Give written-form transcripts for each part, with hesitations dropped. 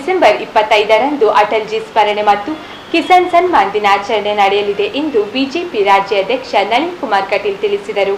December 25ರಂದು Atalji ಸ್ಮರಣೆ ಮತ್ತು ಕಿಸಾನ್ ಸನ್ಮಾನ್ ದಿನಾಚರಣೆ ನಡೆಯಲಿದೆ ಎಂದು ಬಿಜೆಪಿ ರಾಜ್ಯಾಧ್ಯಕ್ಷ ನಳಿನ್ ಕುಮಾರ್ ಕಟೀಲ್ ತಿಳಿಸಿದರು.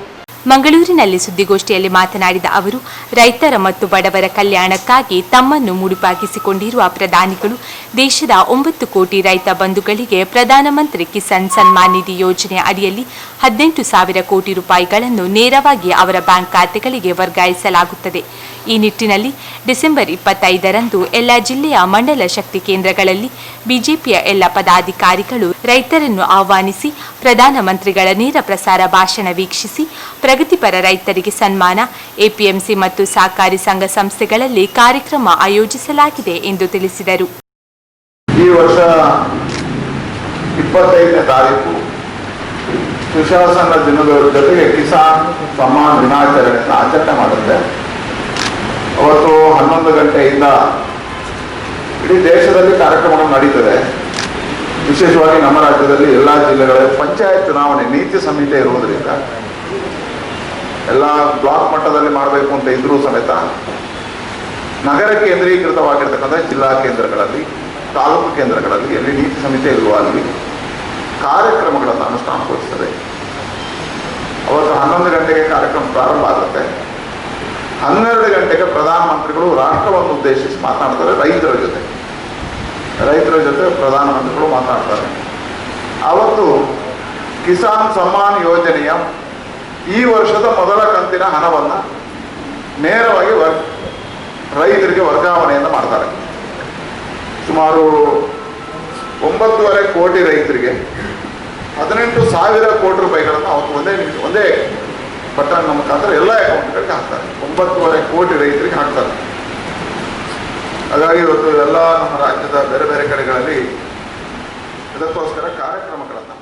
ಮಂಗಳೂರಿನಲ್ಲಿ ಸುದ್ದಿಗೋಷ್ಠಿಯಲ್ಲಿ ಮಾತನಾಡಿದ ಅವರು, ರೈತರ ಮತ್ತು ಬಡವರ ಕಲ್ಯಾಣಕ್ಕಾಗಿ ತಮ್ಮನ್ನು ಮುಡಿಪಾಗಿಸಿಕೊಂಡಿರುವ ಪ್ರಧಾನಿಗಳು ದೇಶದ 9 ಕೋಟಿ ರೈತ ಬಂಧುಗಳಿಗೆ ಪ್ರಧಾನಮಂತ್ರಿ ಕಿಸಾನ್ ಸನ್ಮಾನ್ ನಿಧಿ ಯೋಜನೆ ಅಡಿಯಲ್ಲಿ 18,000 ಕೋಟಿ ರೂಪಾಯಿಗಳನ್ನು ನೇರವಾಗಿ ಅವರ ಬ್ಯಾಂಕ್ ಖಾತೆಗಳಿಗೆ ವರ್ಗಾಯಿಸಲಾಗುತ್ತದೆ. ಈ ನಿಟ್ಟಿನಲ್ಲಿ ಡಿಸೆಂಬರ್ 25ರಂದು ಎಲ್ಲ ಜಿಲ್ಲೆಯ ಮಂಡಲ ಶಕ್ತಿ ಕೇಂದ್ರಗಳಲ್ಲಿ ಬಿಜೆಪಿಯ ಎಲ್ಲ ಪದಾಧಿಕಾರಿಗಳು ರೈತರನ್ನು ಆಹ್ವಾನಿಸಿ ಪ್ರಧಾನಮಂತ್ರಿಗಳ ನೇರ ಪ್ರಸಾರ ಭಾಷಣ ವೀಕ್ಷಿಸಿ ಪ್ರಗತಿಪರ ರೈತರಿಗೆ ಸನ್ಮಾನ, ಎಪಿಎಂಸಿ ಮತ್ತು ಸಹಕಾರಿ ಸಂಘ ಸಂಸ್ಥೆಗಳಲ್ಲಿ ಕಾರ್ಯಕ್ರಮ ಆಯೋಜಿಸಲಾಗಿದೆ ಎಂದು ತಿಳಿಸಿದರು. ಈ ವರ್ಷ 25ನೇ ತಾರೀಕು ಸುಶಾಸನ ದಿನದ ಜೊತೆಗೆ ಕಿಸಾನ್ ಸಮ್ಮಾನ್ ದಿನಾಚರಣೆಯನ್ನು ಆಚರಣೆ ಮಾಡುತ್ತೆ. ಅವತ್ತು 11 ಗಂಟೆಯಿಂದ ಇಡೀ ದೇಶದಲ್ಲಿ ಕಾರ್ಯಕ್ರಮಗಳು ನಡೀತದೆ. ವಿಶೇಷವಾಗಿ ನಮ್ಮ ರಾಜ್ಯದಲ್ಲಿ ಎಲ್ಲ ಜಿಲ್ಲೆಗಳ ಪಂಚಾಯತ್ ಚುನಾವಣೆ ನೀತಿ ಸಂಹಿತೆ ಇರುವುದರಿಂದ ಎಲ್ಲ ಬ್ಲಾಕ್ ಮಟ್ಟದಲ್ಲಿ ಮಾಡಬೇಕು ಅಂತ ಇದ್ರೂ ಸಮೇತ ನಗರ ಕೇಂದ್ರೀಕೃತವಾಗಿರ್ತಕ್ಕಂಥ ಜಿಲ್ಲಾ ಕೇಂದ್ರಗಳಲ್ಲಿ, ತಾಲೂಕು ಕೇಂದ್ರಗಳಲ್ಲಿ ಎಲ್ಲಿ ನೀತಿ ಸಂಹಿತೆ ಇರುವ ಅಲ್ಲಿ ಕಾರ್ಯಕ್ರಮಗಳನ್ನು ಅನುಷ್ಠಾನಗೊಳಿಸ್ತದೆ. ಅವತ್ತು 11 ಗಂಟೆಗೆ ಕಾರ್ಯಕ್ರಮ ಪ್ರಾರಂಭ ಆಗುತ್ತೆ. 12 ಗಂಟೆಗೆ ಪ್ರಧಾನಮಂತ್ರಿಗಳು ರಾಷ್ಟ್ರವನ್ನು ಉದ್ದೇಶಿಸಿ ಮಾತನಾಡ್ತಾರೆ. ರೈತರ ಜೊತೆ ಪ್ರಧಾನಮಂತ್ರಿಗಳು ಮಾತನಾಡ್ತಾರೆ. ಅವತ್ತು ಕಿಸಾನ್ ಸಮ್ಮಾನ್ ಯೋಜನೆಯ ಈ ವರ್ಷದ ಮೊದಲ ಕಂತಿನ ಹಣವನ್ನು ನೇರವಾಗಿ ರೈತರಿಗೆ ವರ್ಗಾವಣೆಯನ್ನು ಮಾಡ್ತಾರೆ. ಸುಮಾರು 9.5 ಕೋಟಿ ರೈತರಿಗೆ 18,000 ಕೋಟಿ ರೂಪಾಯಿಗಳನ್ನು ಅವತ್ತು ಒಂದೇ ಬಟನ್ ನಮ್ಮ ಖಾತೆ ಎಲ್ಲ ಅಕೌಂಟ್ಗಳಿಗೆ ಹಾಕ್ತಾರೆ. 9.5 ಕೋಟಿ ರೈತರಿಗೆ ಹಾಕ್ತಾರೆ. ಹಾಗಾಗಿ ಇವತ್ತು ಎಲ್ಲ ನಮ್ಮ ರಾಜ್ಯದ ಬೇರೆ ಬೇರೆ ಕಡೆಗಳಲ್ಲಿ ಇದಕ್ಕೋಸ್ಕರ ಕಾರ್ಯಕ್ರಮಗಳನ್ನು